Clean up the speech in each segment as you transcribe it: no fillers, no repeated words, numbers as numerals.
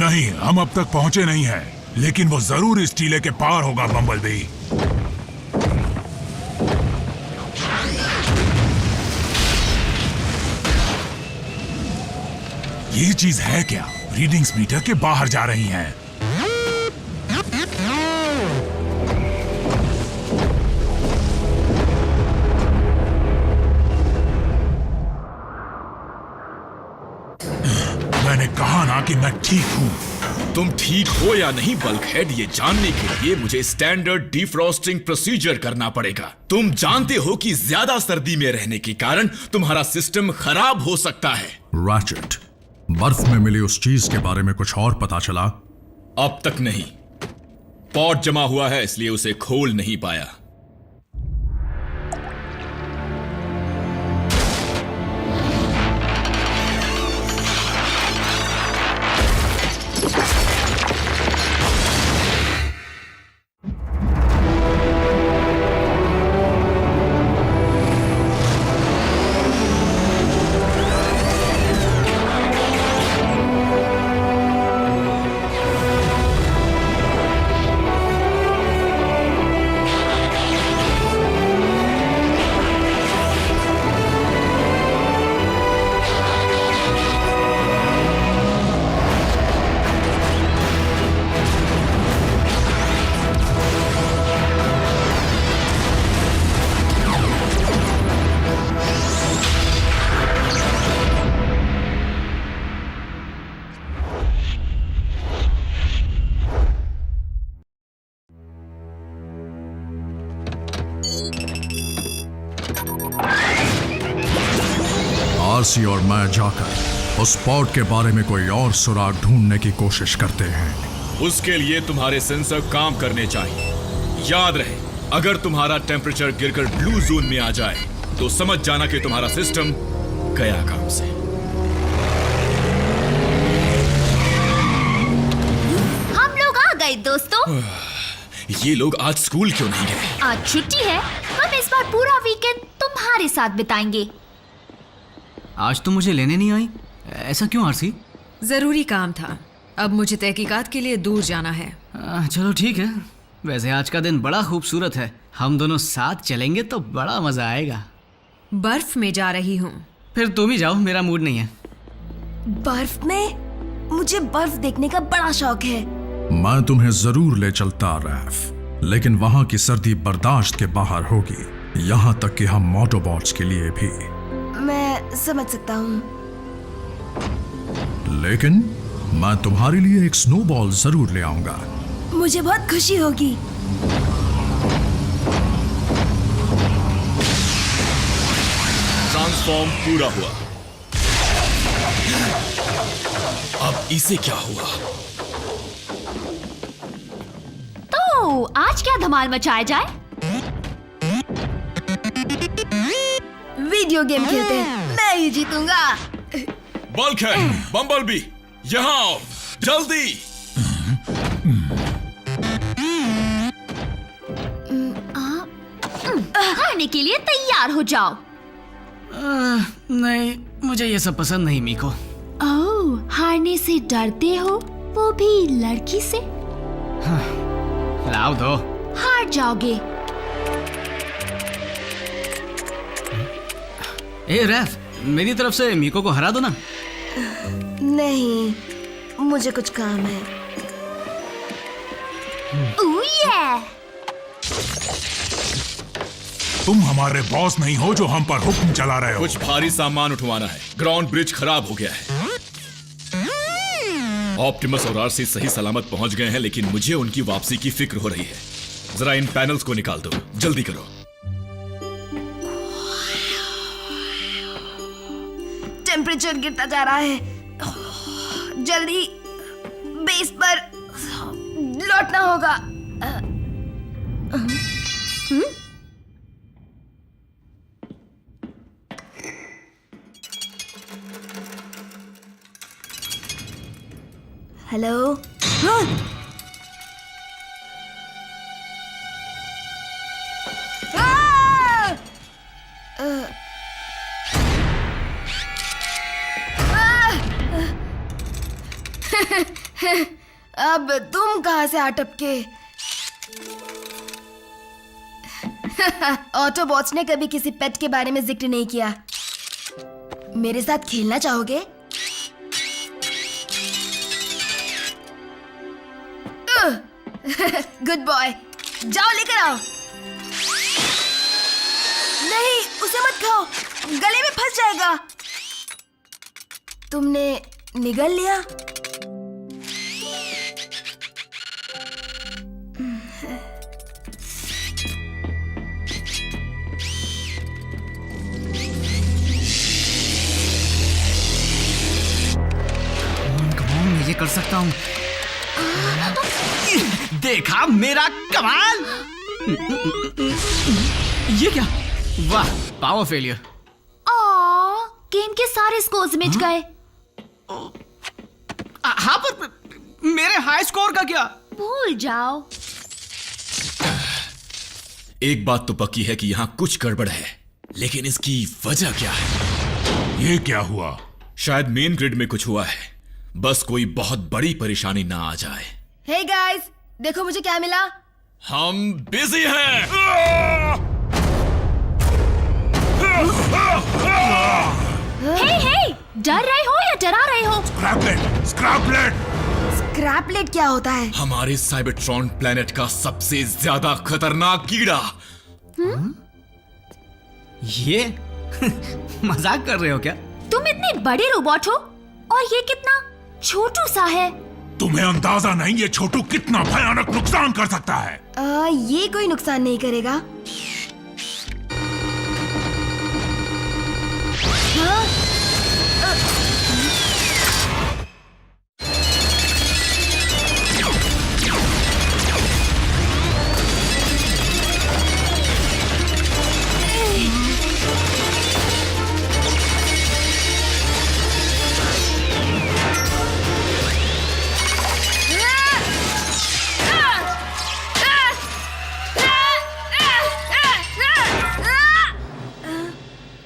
नहीं, हम अब तक पहुंचे नहीं हैं, लेकिन वो जरूर इस टीले के पार होगा बम्बलबी। ये चीज है क्या? रीडिंग्स मीटर के बाहर जा रही हैं। मैंने कहा ना कि मैं ठीक हूं। तुम ठीक हो या नहीं बल्कहेड, ये जानने के लिए मुझे स्टैंडर्ड डिफ्रॉस्टिंग प्रोसीजर करना पड़ेगा। तुम जानते हो कि ज्यादा सर्दी में रहने के कारण तुम्हारा सिस्टम खराब हो सकता है। रैचेट, बर्फ में मिली उस चीज के बारे में कुछ और पता चला? अब तक नहीं। पॉट जमा हुआ है, इसलिए उसे खोल नहीं पाया। आरसी और मैं जाकर उस स्पॉट के बारे में कोई और सुराग ढूंढने की कोशिश करते हैं। उसके लिए तुम्हारे सेंसर काम करने चाहिए। याद रहे, अगर तुम्हारा टेम्परेचर गिरकर ब्लू जोन में आ जाए तो समझ जाना कि तुम्हारा सिस्टम गया काम से। हम लोग आ गए दोस्तों। ये लोग आज स्कूल क्यों नहीं गए? आज छुट्टी है। हम इस बार पूरा वीकेंड तुम्हारे साथ बिताएंगे। आज तो मुझे लेने नहीं आई, ऐसा क्यों आरसी? जरूरी काम था। अब मुझे तहकीकात के लिए दूर जाना है। चलो ठीक है। वैसे आज का दिन बड़ा खूबसूरत है, हम दोनों साथ चलेंगे तो बड़ा मजा आएगा। बर्फ में जा रही हूँ। फिर तुम ही जाओ, मेरा मूड नहीं है। बर्फ में? मुझे बर्फ देखने का बड़ा शौक है। मैं तुम्हें जरूर ले चलता रैफ, लेकिन वहां की सर्दी बर्दाश्त के बाहर होगी, यहाँ तक कि हम मोटोबॉट्स के लिए भी। मैं समझ सकता हूँ, लेकिन मैं तुम्हारे लिए एक स्नोबॉल जरूर ले आऊंगा। मुझे बहुत खुशी होगी। ट्रांसफॉर्म पूरा हुआ। अब इसे क्या हुआ? तो आज क्या धमाल मचाया जाए? वीडियो गेम खेलते हैं, मैं ही जीतूंगा। बल्कहेड, बम्बलबी, यहाँ आओ जल्दी। हारने के लिए तैयार हो जाओ। नहीं, मुझे ये सब पसंद नहीं मीको। ओह, हारने से डरते हो, वो भी लड़की से? लाओ दो। हार जाओगे। ए रैफ, मेरी तरफ से मीको को हरा दो ना। नहीं, मुझे कुछ काम है। तुम हमारे बॉस नहीं हो जो हम पर हुक्म चला रहे हो। कुछ भारी सामान उठवाना है। ग्राउंड ब्रिज खराब हो गया है। ऑप्टिमस और आरसी सही सलामत पहुंच गए हैं, लेकिन मुझे उनकी वापसी की फिक्र हो रही है। जरा इन पैनल्स को निकाल दो, जल्दी करो। टेम्परेचर गिरता जा रहा है। जल्दी बेस पर लौटना होगा। हेलो। अब तुम कहाँ से आ टपके? ऑटोबॉट्स ने कभी किसी पेट के बारे में जिक्र नहीं किया। मेरे साथ खेलना चाहोगे? गुड बॉय, जाओ लेकर आओ। नहीं, उसे मत खाओ, गले में फंस जाएगा। तुमने निगल लिया? मैं ये कर सकता हूँ। देखा मेरा कमाल। ये क्या? वाह, पावर फेलियर। गेम के सारे स्कोर्स मिट गए। हाँ, पर मेरे हाई स्कोर का क्या? भूल जाओ। एक बात तो पक्की है कि यहाँ कुछ गड़बड़ है, लेकिन इसकी वजह क्या है? ये क्या हुआ? शायद मेन ग्रिड में कुछ हुआ है। बस कोई बहुत बड़ी परेशानी ना आ जाए। हे गाइस, देखो मुझे क्या मिला। हम बिजी हैं। हे, डर रहे हो या डरा रहे हो? स्क्रैपलेट, स्क्रैपलेट। स्क्रैपलेट क्या होता है? हमारे साइबरट्रॉन प्लेनेट का सबसे ज्यादा खतरनाक कीड़ा। ये मजाक कर रहे हो क्या? तुम इतने बड़े रोबोट हो और ये कितना छोटू सा है। तुम्हें अंदाजा नहीं ये छोटू कितना भयानक नुकसान कर सकता है। ये कोई नुकसान नहीं करेगा।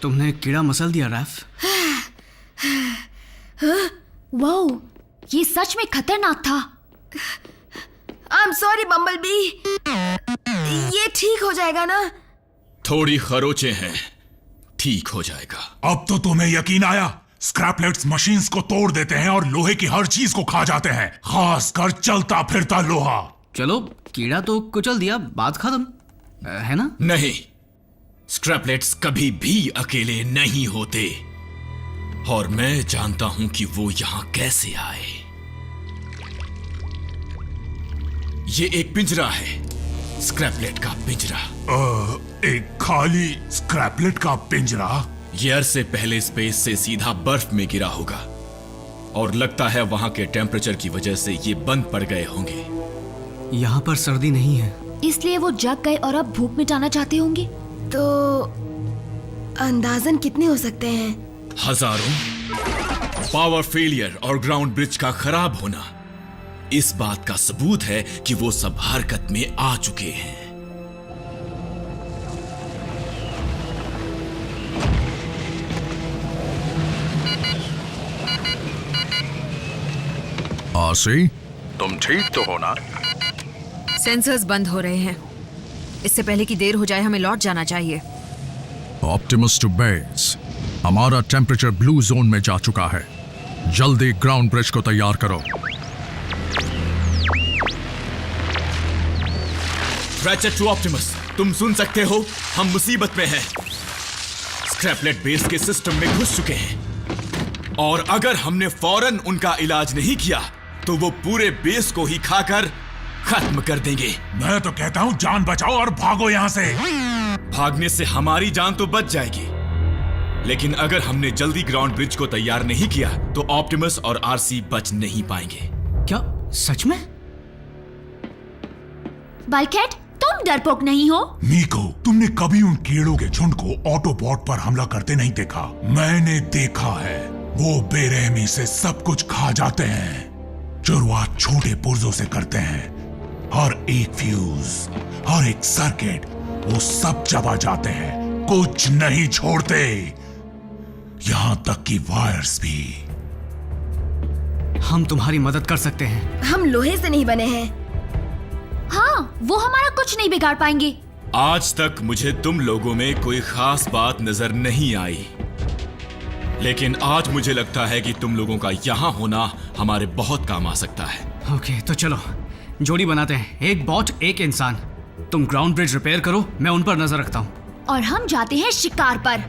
तुमने कीड़ा मसल दिया रैफ। वाओ, ये सच में खतरनाक था। I am sorry bumblebee. ये ठीक हो जाएगा ना? थोड़ी खरोचे हैं, ठीक हो जाएगा। अब तो तुम्हें यकीन आया? स्क्रैपलेट्स मशीन्स को तोड़ देते हैं और लोहे की हर चीज को खा जाते हैं, खासकर चलता फिरता लोहा। चलो, कीड़ा तो कुचल दिया, बात खत्म है ना? नहीं, स्क्रैपलेट्स कभी भी अकेले नहीं होते, और मैं जानता हूं कि वो यहां कैसे आए। ये एक पिंजरा है, स्क्रैपलेट का पिंजरा। एक खाली स्क्रैपलेट का पिंजरा? ये अरसे पहले स्पेस से सीधा बर्फ में गिरा होगा, और लगता है वहां के टेम्परेचर की वजह से ये बंद पड़ गए होंगे। यहाँ पर सर्दी नहीं है, इसलिए वो जग गए और अब भूख मिटाना चाहते होंगे। तो अंदाजन कितने हो सकते हैं? हजारों। पावर फेलियर और ग्राउंड ब्रिज का खराब होना इस बात का सबूत है कि वो सब हरकत में आ चुके हैं। आरसी, तुम ठीक तो हो ना? सेंसर्स बंद हो रहे हैं। इससे पहले कि देर हो जाए हमें लौट जाना चाहिए। Optimus to base. हमारा टेम्परेचर ब्लू जोन में जा चुका है। जल्दी ग्राउंड ब्रिज को तैयार करो। रैचेट टू ऑप्टिमस, तुम सुन सकते हो? हम मुसीबत में हैं। स्क्रैपलेट बेस के सिस्टम में घुस चुके हैं, और अगर हमने फौरन उनका इलाज नहीं किया तो वो पूरे बेस को ही खाकर खत्म कर देंगे। मैं तो कहता हूँ जान बचाओ और भागो यहाँ से। भागने से हमारी जान तो बच जाएगी, लेकिन अगर हमने जल्दी ग्राउंड ब्रिज को तैयार नहीं किया तो ऑप्टिमस और आरसी बच नहीं पाएंगे। क्या सच में? बल्कहेड, तुम डरपोक नहीं हो? मीको, तुमने कभी उन कीड़ों के झुंड को ऑटोबॉट पर हमला करते नहीं देखा? मैंने देखा है। वो बेरहमी से सब कुछ खा जाते हैं। शुरुआत छोटे पुर्जों से करते हैं। हर एक फ्यूज, हर एक सर्किट, वो सब चबा जाते हैं, कुछ नहीं छोड़ते, यहां तक कि वायर्स भी। हम तुम्हारी मदद कर सकते हैं। हम लोहे से नहीं बने हैं। हाँ, वो हमारा कुछ नहीं बिगाड़ पाएंगे। आज तक मुझे तुम लोगों में कोई खास बात नजर नहीं आई, लेकिन आज मुझे लगता है कि तुम लोगों का यहाँ होना हमारे बहुत काम आ सकता है। ओके, तो चलो जोड़ी बनाते हैं, एक बॉट एक इंसान। तुम ग्राउंड ब्रिज रिपेयर करो, मैं उन पर नजर रखता हूँ। और हम जाते हैं शिकार पर।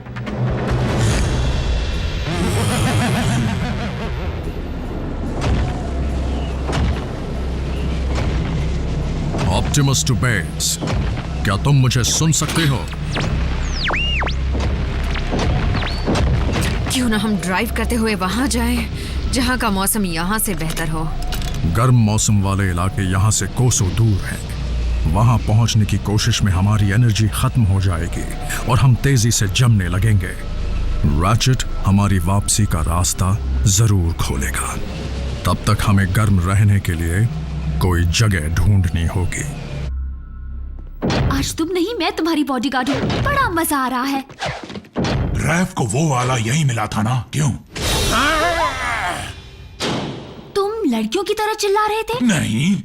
ऑप्टिमस टू बेस, क्या तुम मुझे सुन सकते हो? क्यों ना हम ड्राइव करते हुए वहां जाएं, जहां का मौसम यहाँ से बेहतर हो। गर्म मौसम वाले इलाके यहाँ से कोसों दूर हैं। वहां पहुंचने की कोशिश में हमारी एनर्जी खत्म हो जाएगी और हम तेजी से जमने लगेंगे। रैचेट हमारी वापसी का रास्ता जरूर खोलेगा। तब तक हमें गर्म रहने के लिए कोई जगह ढूंढनी होगी। आज तुम नहीं, मैं तुम्हारी बॉडीगार्ड हूँ। बड़ा मजा आ रहा है। रैफ को वो वाला यही मिला था ना, क्यों? तुम लड़कियों की तरह चिल्ला रहे थे? नहीं,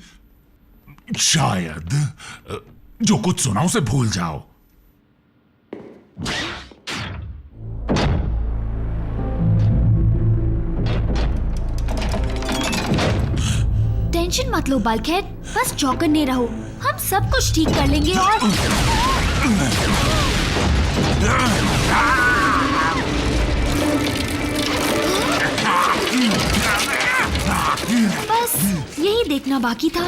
शायद जो कुछ सुना उसे भूल जाओ। टेंशन मत लो बल्कहेड, बस चौकन्ने रहो। हम सब कुछ ठीक कर लेंगे। और बस यही देखना बाकी था।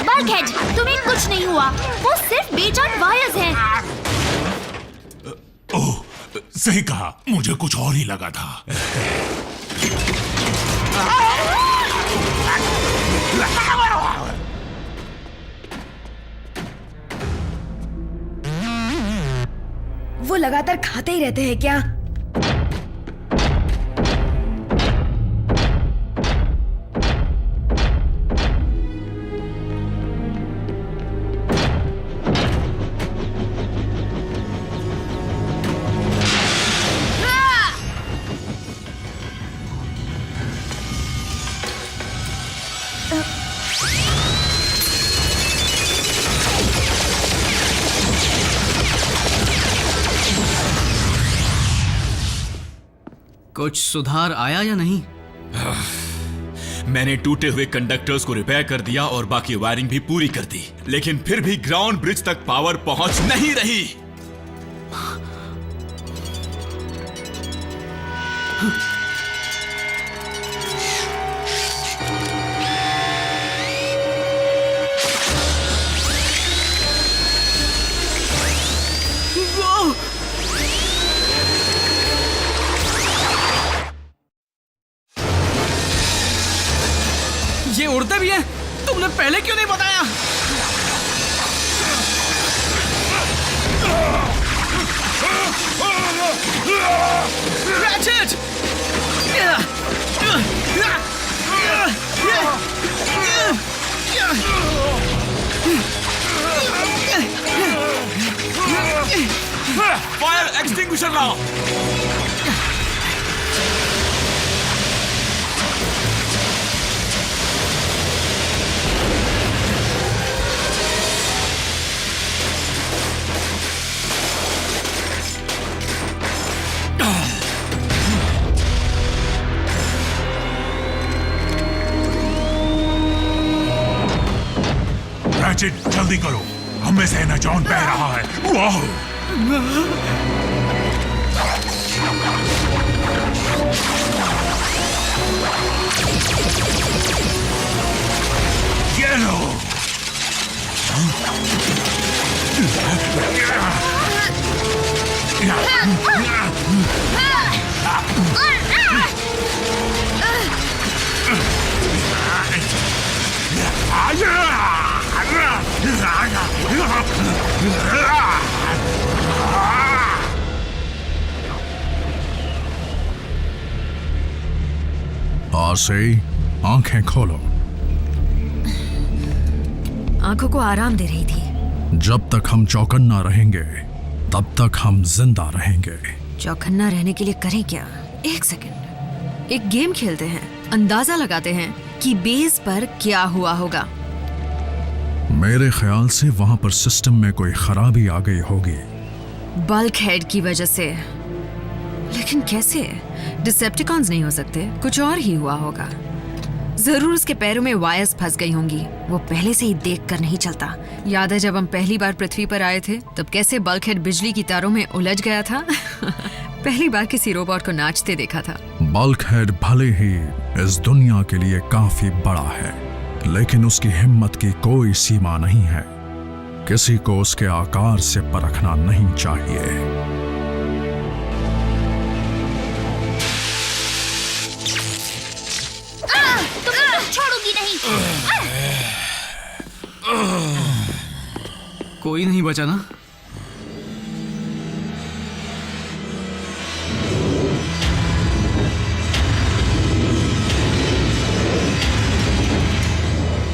बल्कहेड, तुम्हें कुछ नहीं हुआ, वो सिर्फ बेजान वायर्स हैं। ओह, सही कहा, मुझे कुछ और ही लगा था। वो लगातार खाते ही रहते हैं क्या? कुछ सुधार आया या नहीं? मैंने टूटे हुए कंडक्टर्स को रिपेयर कर दिया और बाकी वायरिंग भी पूरी कर दी, लेकिन फिर भी ग्राउंड ब्रिज तक पावर पहुंच नहीं रही। ये उड़ते भी हैं? तुमने पहले क्यों नहीं बताया? Ratchet! फायर एक्सटिंग्विशर लाओ। रैचेट, जल्दी करो, हमें से न जॉन बह रहा है। वाह! ये लो। आसे, आंखें खोलो। आंखों को आराम दे रही थी। जब तक हम चौकन्ना रहेंगे तब तक हम जिंदा रहेंगे। चौकन्ना रहने के लिए करें क्या? एक सेकंड, एक गेम खेलते हैं। अंदाजा लगाते हैं कि बेस पर क्या हुआ होगा। मेरे ख्याल से वहां पर सिस्टम में कोई खराबी आ गई होगी। बल्क हेड की वजह से। लेकिन कैसे? डिसेप्टिकॉन्स नहीं हो सकते, कुछ और ही हुआ होगा। जरूर उसके पैरों में वायर्स फंस गई होंगी। वो पहले से ही देख कर नहीं चलता। याद है जब हम पहली बार पृथ्वी पर आए थे तब कैसे बल्क हेड बिजली की तारों में उलझ गया था। पहली बार किसी रोबोट को नाचते देखा था। बल्क हेड भले ही इस दुनिया के लिए काफी बड़ा है, लेकिन उसकी हिम्मत की कोई सीमा नहीं है। किसी को उसके आकार से परखना नहीं चाहिए। तुम्हें छोड़ूंगी नहीं। कोई नहीं बचा ना?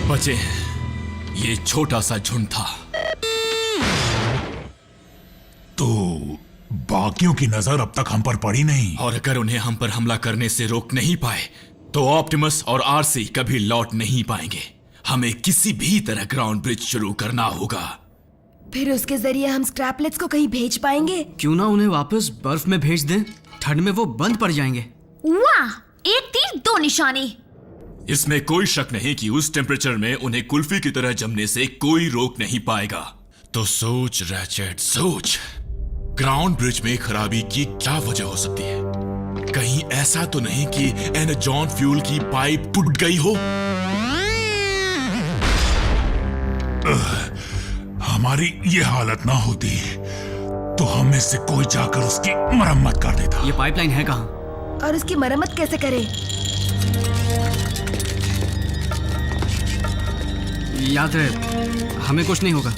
बचे हैं। ये छोटा सा झुंड था। तो बाकियों की नजर अब तक हम पर पड़ी नहीं। और अगर उन्हें हम पर हमला करने से रोक नहीं पाए तो ऑप्टिमस और आरसी कभी लौट नहीं पाएंगे। हमें किसी भी तरह ग्राउंड ब्रिज शुरू करना होगा। फिर उसके जरिए हम स्क्रैपलेट्स को कहीं भेज पाएंगे। क्यों ना उन्हें वापस बर्फ में भेज दें? ठंड में वो बंद पड़ जाएंगे। वाह, एक तीर दो निशाने। इसमें कोई शक नहीं कि उस टेम्परेचर में उन्हें कुल्फी की तरह जमने से कोई रोक नहीं पाएगा। तो सोच रैचेट, सोच। ग्राउंड ब्रिज में खराबी की क्या वजह हो सकती है? कहीं ऐसा तो नहीं कि एनर्जॉन फ्यूल की पाइप टूट गई हो? हमारी ये हालत ना होती तो हम में से कोई जाकर उसकी मरम्मत कर देता। ये पाइपलाइन है कहाँ? और उसकी मरम्मत कैसे करें? याद रहे, हमें कुछ नहीं होगा।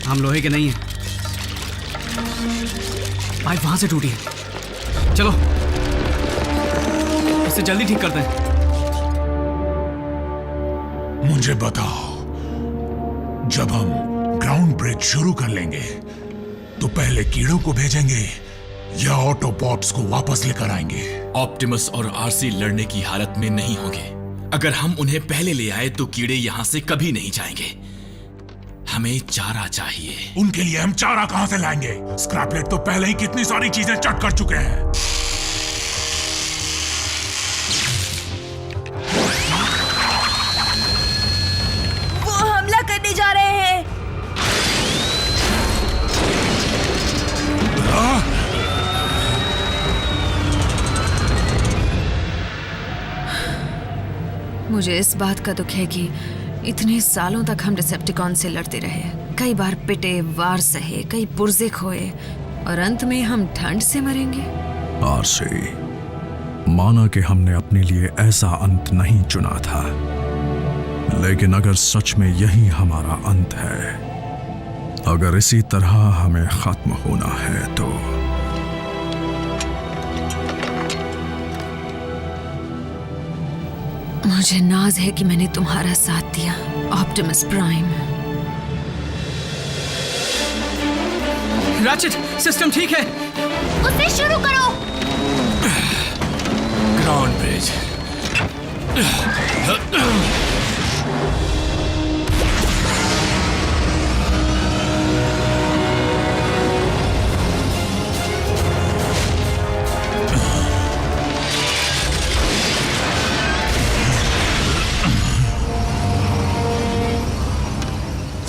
हम लोहे के नहीं हैं। पाइप वहां से टूटी है। चलो इसे जल्दी ठीक करते हैं। मुझे बताओ, जब हम ग्राउंड ब्रिज शुरू कर लेंगे तो पहले कीड़ों को भेजेंगे या ऑटोबॉट्स को वापस लेकर आएंगे? ऑप्टिमस और आरसी लड़ने की हालत में नहीं होंगे। अगर हम उन्हें पहले ले आए तो कीड़े यहां से कभी नहीं जाएंगे। हमें चारा चाहिए। उनके लिए हम चारा कहां से लाएंगे? स्क्रैपलेट तो पहले ही कितनी सारी चीजें चट कर चुके हैं। वो हमला करने जा रहे हैं। मुझे इस बात का दुख है कि इतने सालों तक हम डिसेप्टिकॉन से लड़ते रहे। कई बार पिटे, वार सहे, कई पुर्जे खोए और अंत में हम ठंड से मरेंगे। आरसी, माना कि हमने अपने लिए ऐसा अंत नहीं चुना था, लेकिन अगर सच में यही हमारा अंत है, अगर इसी तरह हमें खत्म होना है तो मुझे नाज है कि मैंने तुम्हारा साथ दिया, ऑप्टिमस प्राइम। रैचेट, सिस्टम ठीक है। उसे शुरू करो। Ground bridge.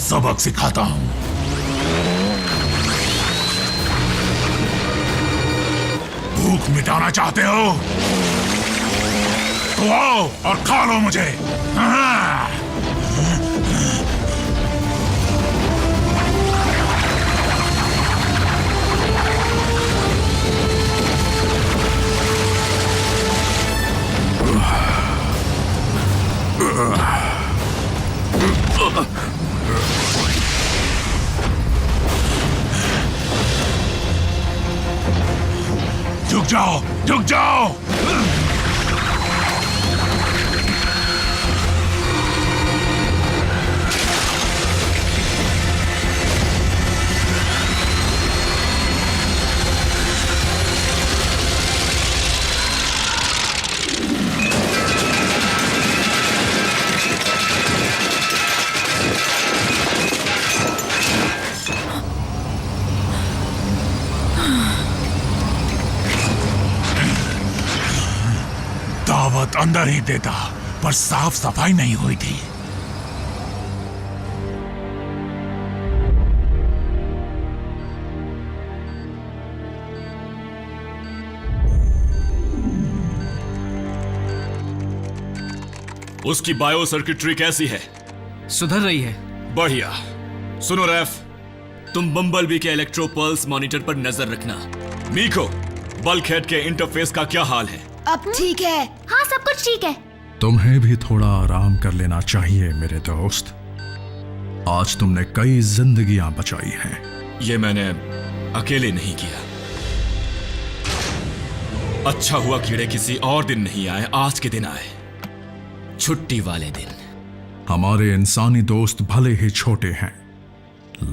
सबक सिखाता हूं। भूख मिटाना चाहते हो तो आओ और खा लो मुझे। हाँ। झुक जाओ, झुक जाओ। दावत अंदर ही देता, पर साफ सफाई नहीं हुई थी। उसकी बायो सर्किटरी कैसी है? सुधर रही है। बढ़िया। सुनो रैफ, तुम बम्बलबी के इलेक्ट्रो पल्स मॉनिटर पर नजर रखना। मीको, बल्कहेड के इंटरफेस का क्या हाल है? अब ठीक है। हाँ सब कुछ ठीक है। तुम्हें भी थोड़ा आराम कर लेना चाहिए मेरे दोस्त। आज तुमने कई जिंदगियां बचाई हैं। ये मैंने अकेले नहीं किया। अच्छा हुआ कीड़े किसी और दिन नहीं आए, आज के दिन आए, छुट्टी वाले दिन। हमारे इंसानी दोस्त भले ही छोटे हैं,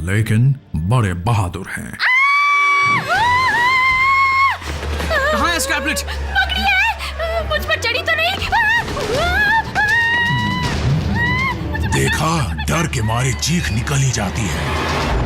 लेकिन बड़े बहादुर हैं। कहाँ है स्कैरलेट? पकड़ी है, मुझ पर चढ़ी तो नहीं? देखा, डर के मारे चीख निकल ही जाती है।